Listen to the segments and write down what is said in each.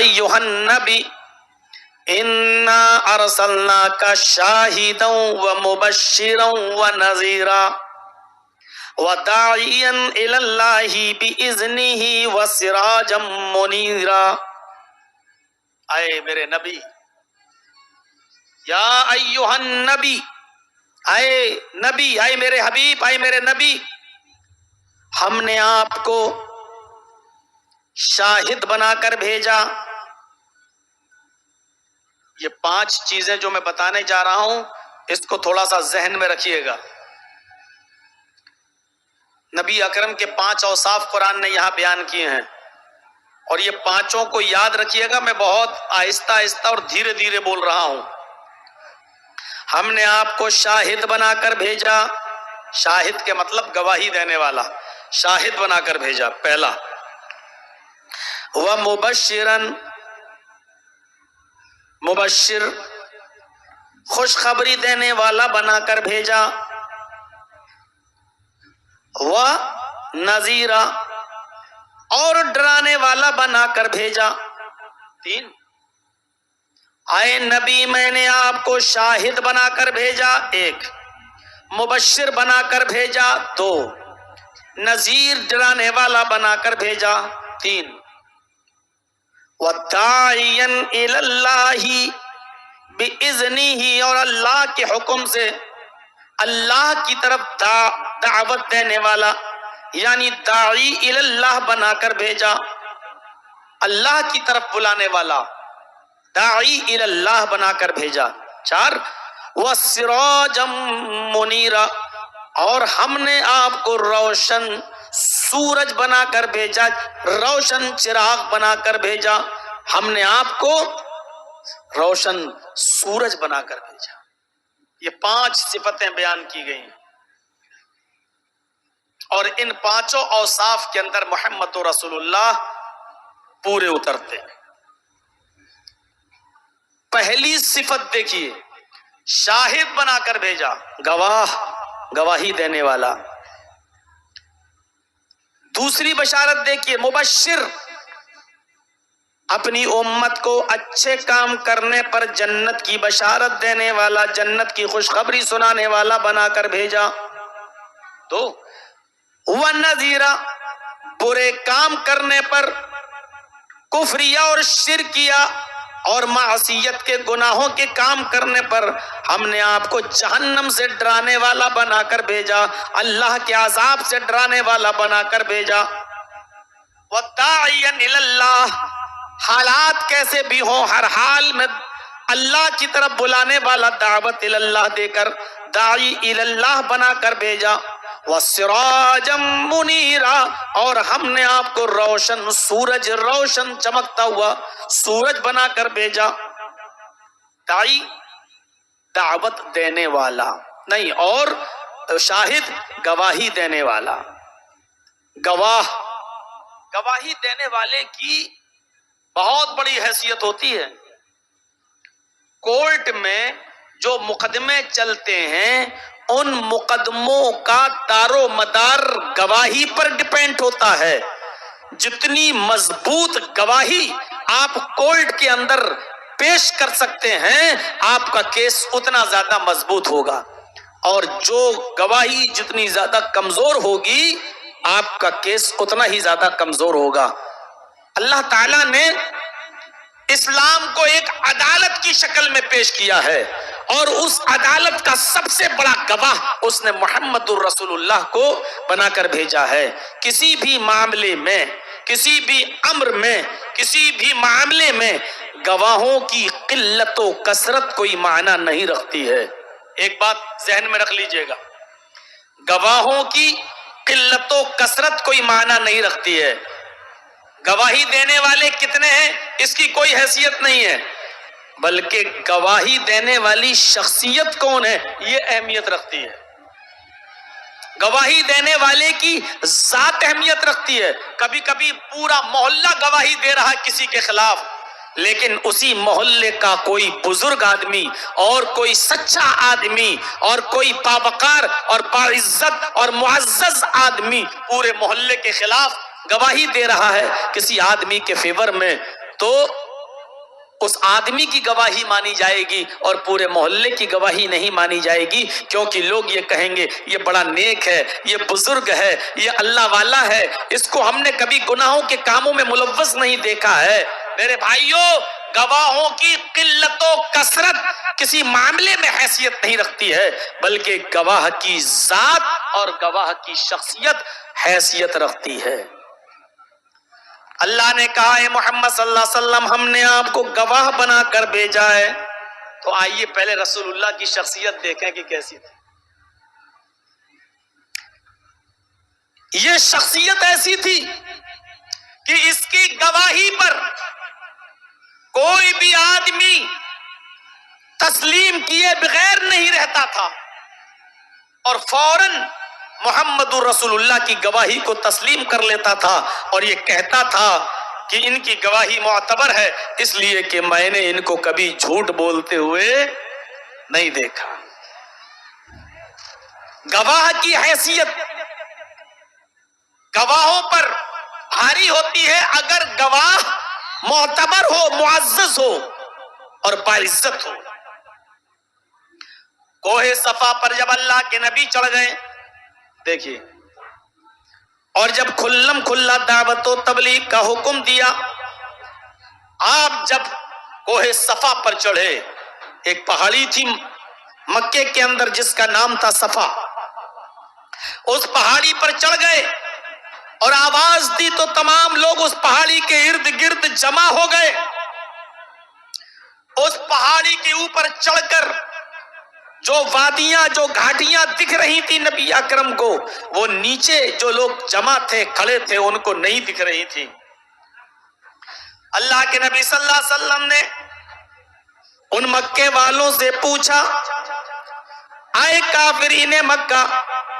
ایھا النبی انا ارسلناک شاہدا ومبشرا ونذیرا وداعیا الی اللہ باذنہ وسراجا منیرا۔ اے میرے نبی، یا ایھا النبی، اے نبی، اے میرے حبیب، اے میرے نبی، ہم نے آپ کو شاہد بنا کر بھیجا۔ یہ 5 چیزیں جو میں بتانے جا رہا ہوں اس کو تھوڑا سا ذہن میں رکھیے گا۔ نبی اکرم کے 5 اوصاف قرآن نے یہاں بیان کیے ہیں، اور یہ 5 کو یاد رکھیے گا۔ میں بہت آہستہ آہستہ اور دھیرے دھیرے بول رہا ہوں۔ ہم نے آپ کو شاہد بنا کر بھیجا، شاہد کے مطلب گواہی دینے والا، شاہد بنا کر بھیجا، پہلا۔ وَمُبَشِّرًا، مبشر خوشخبری دینے والا بنا کر بھیجا، وَنَذِيرًا، اور ڈرانے والا بنا کر بھیجا، 3۔ اے نبی میں نے آپ کو شاہد بنا کر بھیجا، 1، مبشر بنا کر بھیجا، 2، نذیر ڈرانے والا بنا کر بھیجا، 3، وَدَاعِيًا إِلَى اللَّهِ بِإِذْنِهِ، اور اللہ کے حکم سے اللہ کی طرف دعوت دینے والا، یعنی داعی الی اللہ بنا کر بھیجا، اللہ کی طرف بلانے والا، داعی الی اللہ بنا کر بھیجا، 4، وَسِرَاجًا مُنِيرًا، اور ہم نے آپ کو روشن سورج بنا کر بھیجا، روشن چراغ بنا کر بھیجا، ہم نے آپ کو روشن سورج بنا کر بھیجا۔ یہ 5 صفتیں بیان کی گئی ہیں، اور ان 5 اوصاف کے اندر محمد رسول اللہ پورے اترتے ہیں۔ پہلی صفت دیکھیے، شاہد بنا کر بھیجا، گواہ، گواہی دینے والا۔ دوسری بشارت دیکھیے، مبشر، اپنی امت کو اچھے کام کرنے پر جنت کی بشارت دینے والا، جنت کی خوشخبری سنانے والا بنا کر بھیجا، 2، وَنَذِيرًا، برے کام کرنے پر، کفریہ اور شرکیہ اور معصیت کے گناہوں کے کام کرنے پر ہم نے آپ کو جہنم سے ڈرانے والا بنا کر بھیجا، اللہ کے عذاب سے ڈرانے والا بنا کر بھیجا، وَدَاعِيًا إِلَى اللَّهِ، حالات کیسے بھی ہوں ہر حال میں اللہ کی طرف بلانے والا، دعوت الی اللہ دے کر داعی الی اللہ بنا کر بھیجا، وَسِرَاجًا مُنِيرًا، اور ہم نے آپ کو روشن سورج، روشن چمکتا ہوا سورج بنا کر بھیجا۔ داعی دعوت دینے والا نہیں، اور شاہد گواہی دینے والا، گواہ، گواہی دینے والے کی بہت بڑی حیثیت ہوتی ہے۔ کورٹ میں جو مقدمے چلتے ہیں ان مقدموں کا دار و مدار گواہی پر ڈیپینڈ ہوتا ہے۔ جتنی مضبوط گواہی آپ کورٹ کے اندر پیش کر سکتے ہیں آپ کا کیس اتنا زیادہ مضبوط ہوگا، اور جو گواہی جتنی زیادہ کمزور ہوگی آپ کا کیس اتنا ہی زیادہ کمزور ہوگا۔ اللہ تعالیٰ نے اسلام کو ایک عدالت کی شکل میں پیش کیا ہے، اور اس عدالت کا سب سے بڑا گواہ اس نے محمد الرسول اللہ کو بنا کر بھیجا ہے۔ کسی بھی معاملے میں، کسی بھی امر میں، کسی بھی معاملے میں گواہوں کی قلت و کثرت کوئی معنی نہیں رکھتی ہے۔ ایک بات ذہن میں رکھ لیجئے گا، گواہوں کی قلت و کثرت کوئی معنی نہیں رکھتی ہے۔ گواہی دینے والے کتنے ہیں اس کی کوئی حیثیت نہیں ہے، بلکہ گواہی دینے والی شخصیت کون ہے یہ اہمیت رکھتی ہے۔ گواہی دینے والے کی ذات اہمیت رکھتی ہے۔ کبھی کبھی پورا محلہ گواہی دے رہا ہے کسی کے خلاف، لیکن اسی محلے کا کوئی بزرگ آدمی اور کوئی سچا آدمی اور کوئی باوقار اور باعزت اور معزز آدمی پورے محلے کے خلاف گواہی دے رہا ہے کسی آدمی کے فیور میں، تو اس آدمی کی گواہی مانی جائے گی اور پورے محلے کی گواہی نہیں مانی جائے گی، کیونکہ لوگ یہ کہیں گے یہ بڑا نیک ہے، یہ بزرگ ہے، یہ اللہ والا ہے، اس کو ہم نے کبھی گناہوں کے کاموں میں ملوث نہیں دیکھا ہے۔ میرے بھائیوں، گواہوں کی قلت و کثرت کسی معاملے میں حیثیت نہیں رکھتی ہے، بلکہ گواہ کی ذات اور گواہ کی شخصیت حیثیت رکھتی ہے۔ اللہ نے کہا ہے محمد صلی اللہ علیہ وسلم ہم نے آپ کو گواہ بنا کر بھیجا ہے، تو آئیے پہلے رسول اللہ کی شخصیت دیکھیں کہ کیسی تھی۔ یہ شخصیت ایسی تھی کہ اس کی گواہی پر کوئی بھی آدمی تسلیم کیے بغیر نہیں رہتا تھا، اور فوراً محمد رسول اللہ کی گواہی کو تسلیم کر لیتا تھا، اور یہ کہتا تھا کہ ان کی گواہی معتبر ہے، اس لیے کہ میں نے ان کو کبھی جھوٹ بولتے ہوئے نہیں دیکھا۔ گواہ کی حیثیت گواہوں پر بھاری ہوتی ہے اگر گواہ معتبر ہو، معزز ہو اور باعزت ہو۔ کوہ صفا پر جب اللہ کے نبی چڑھ گئے، دیکھیے، اور جب کھلم کھلا دعوت و تبلیغ کا حکم دیا، آپ جب کوہ صفا پر چڑھے، ایک پہاڑی تھی مکے کے اندر جس کا نام تھا صفا، اس پہاڑی پر چڑھ گئے اور آواز دی تو تمام لوگ اس پہاڑی کے ارد گرد جمع ہو گئے۔ اس پہاڑی کے اوپر چڑھ کر جو وادیاں، جو گھاٹیاں دکھ رہی تھی نبی اکرم کو، وہ نیچے جو لوگ جمع تھے، کھڑے تھے، ان کو نہیں دکھ رہی تھی۔ اللہ کے نبی صلی اللہ علیہ وسلم نے ان مکے والوں سے پوچھا، اے کافرین مکہ،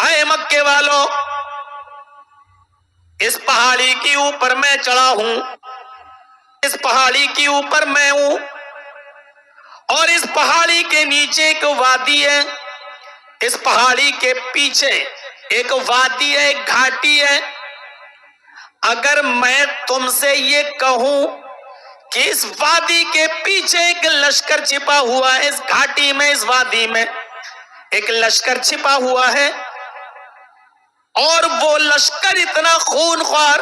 اے مکے والوں، اس پہاڑی کے اوپر میں چڑھا ہوں، اس پہاڑی کے اوپر میں ہوں، اور اس پہاڑی کے نیچے ایک وادی ہے، اس پہاڑی کے پیچھے ایک وادی ہے، ایک گھاٹی ہے۔ اگر میں تم سے یہ کہوں کہ اس وادی کے پیچھے ایک لشکر چھپا ہوا ہے، اس گھاٹی میں، اس وادی میں ایک لشکر چھپا ہوا ہے، اور وہ لشکر اتنا خونخوار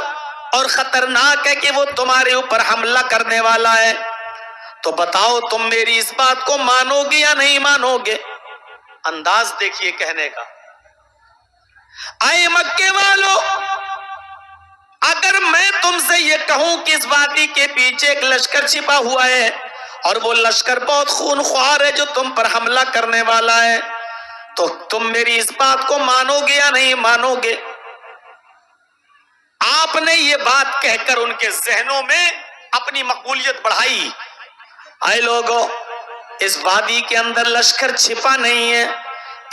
اور خطرناک ہے کہ وہ تمہارے اوپر حملہ کرنے والا ہے، تو بتاؤ تم میری اس بات کو مانو گے یا نہیں مانو گے؟ انداز دیکھیے کہنے کا، اے مکے والو، اگر میں تم سے یہ کہوں کہ اس وادی کے پیچھے ایک لشکر چھپا ہوا ہے اور وہ لشکر بہت خونخوار ہے جو تم پر حملہ کرنے والا ہے، تو تم میری اس بات کو مانو گے یا نہیں مانو گے؟ آپ نے یہ بات کہہ کر ان کے ذہنوں میں اپنی مقبولیت بڑھائی۔ اے لوگو، اس وادی کے اندر لشکر چھپا نہیں ہے،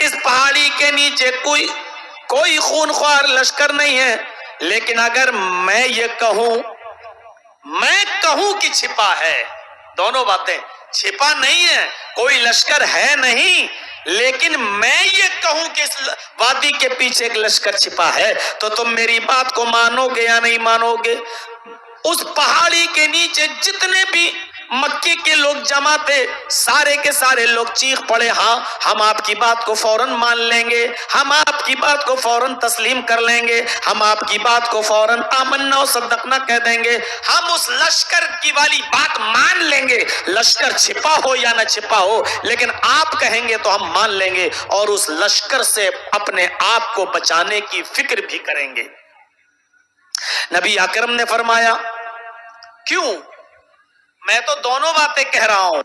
اس پہاڑی کے نیچے کوئی خونخوار لشکر نہیں ہے، لیکن اگر میں یہ کہوں کہ چھپا ہے، دونوں باتیں، چھپا نہیں ہے، کوئی لشکر ہے نہیں، لیکن میں یہ کہوں کہ اس وادی کے پیچھے ایک لشکر چھپا ہے، تو تم میری بات کو مانو گے یا نہیں مانو گے؟ اس پہاڑی کے نیچے جتنے بھی مکے کے لوگ جمع تھے، سارے کے سارے لوگ چیخ پڑے، ہاں ہم آپ کی بات کو فوراً مان لیں گے، ہم آپ کی بات کو فوراً تسلیم کر لیں گے، ہم آپ کی بات کو فوراً آمنا و صدقنا کہہ دیں گے، ہم اس لشکر کی والی بات مان لیں گے، لشکر چھپا ہو یا نہ چھپا ہو، لیکن آپ کہیں گے تو ہم مان لیں گے، اور اس لشکر سے اپنے آپ کو بچانے کی فکر بھی کریں گے۔ نبی اکرم نے فرمایا، کیوں؟ میں تو دونوں باتیں کہہ رہا ہوں۔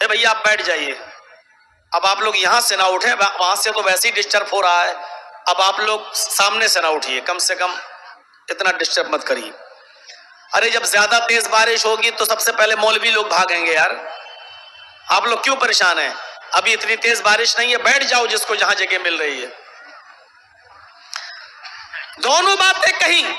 اے بھئی آپ بیٹھ جائیے، اب آپ لوگ یہاں سے نہ اٹھیں، وہاں سے تو ویسے ہی ڈسٹرب ہو رہا ہے، اب آپ لوگ سامنے سے نہ اٹھیے، کم سے کم اتنا ڈسٹرب مت کریے۔ ارے جب زیادہ تیز بارش ہوگی تو سب سے پہلے مولوی لوگ بھاگیں گے یار، آپ لوگ کیوں پریشان ہیں؟ ابھی اتنی تیز بارش نہیں ہے، بیٹھ جاؤ جس کو جہاں جگہ مل رہی ہے۔ دونوں باتیں کہیں،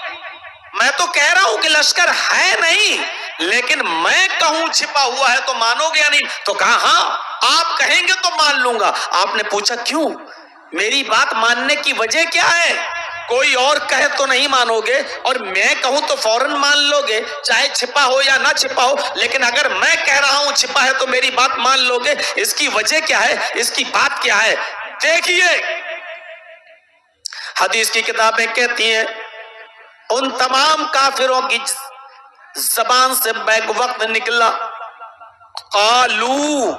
میں تو کہہ رہا ہوں کہ لشکر ہے نہیں، لیکن میں کہوں چھپا ہوا ہے تو مانو گے یا نہیں؟ تو کہا ہاں آپ کہیں گے تو مان لوں گا۔ آپ نے پوچھا کیوں؟ میری بات ماننے کی وجہ کیا ہے؟ کوئی اور کہے تو نہیں مانو گے اور میں کہوں تو فوراً مان لو گے، چاہے چھپا ہو یا نہ چھپا ہو، لیکن اگر میں کہہ رہا ہوں چھپا ہے تو میری بات مان لو گے۔ اس کی وجہ کیا ہے، اس کی بات کیا ہے؟ دیکھیے حدیث کی کتابیں کہتی ہیں ان تمام کافروں کی زبان سے بیک وقت نکلا قالو،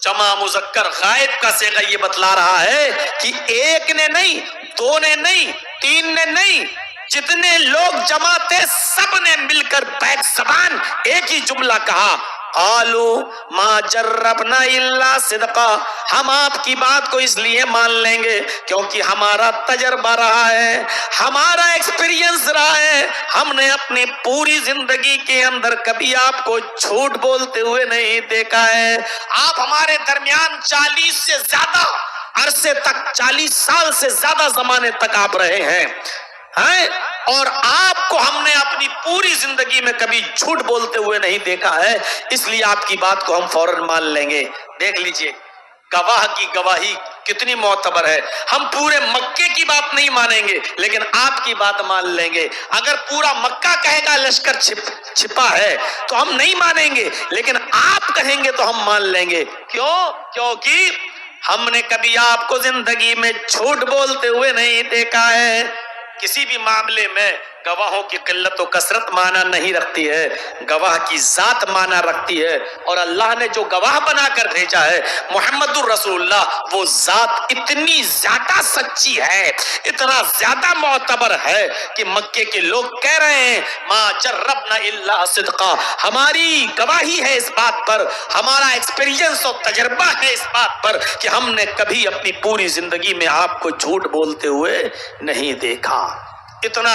جمع مذکر غائب کا صیغہ یہ بتلا رہا ہے کہ ایک نے نہیں، دو نے نہیں، تین نے نہیں، جتنے لوگ جمع تھے سب نے مل کر بیک زبان ایک ہی جملہ کہا قالو ما جربنا الا صدقا، ہم آپ کی بات کو اس لیے مان لیں گے کیونکہ ہمارا تجربہ رہا ہے، ہمارا ایکسپیرینس رہا ہے، ہم نے اپنی پوری زندگی کے اندر کبھی آپ کو جھوٹ بولتے ہوئے نہیں دیکھا ہے۔ آپ ہمارے درمیان 40 سے زیادہ عرصے تک، 40 سال سے زیادہ زمانے تک آپ رہے ہیں اور آپ کو ہم نے اپنی پوری زندگی میں کبھی جھوٹ بولتے ہوئے نہیں دیکھا ہے، اس لیے آپ کی بات کو ہم فوراً مان لیں گے۔ دیکھ لیجئے گواہ کی گواہی کتنی معتبر ہے۔ ہم پورے مکے کی بات نہیں مانیں گے لیکن آپ کی بات مان لیں گے۔ اگر پورا مکہ کہے گا لشکر چھپا ہے تو ہم نہیں مانیں گے، لیکن آپ کہیں گے تو ہم مان لیں گے۔ کیوں؟ کیونکہ ہم نے کبھی آپ کو زندگی میں جھوٹ بولتے ہوئے نہیں دیکھا ہے۔ کسی بھی معاملے میں گواہوں کی قلت و کثرت معنی نہیں رکھتی ہے، گواہ کی ذات معنی رکھتی ہے، اور اللہ نے جو گواہ بنا کر بھیجا ہے محمد الرسول اللہ، وہ ذات اتنی زیادہ سچی ہے، اتنا زیادہ معتبر ہے کہ مکے کے لوگ کہہ رہے ہیں ما جربنا الا صدقا، ہماری گواہی ہے اس بات پر، ہمارا ایکسپیرینس اور تجربہ ہے اس بات پر کہ ہم نے کبھی اپنی پوری زندگی میں آپ کو جھوٹ بولتے ہوئے نہیں دیکھا۔ اتنا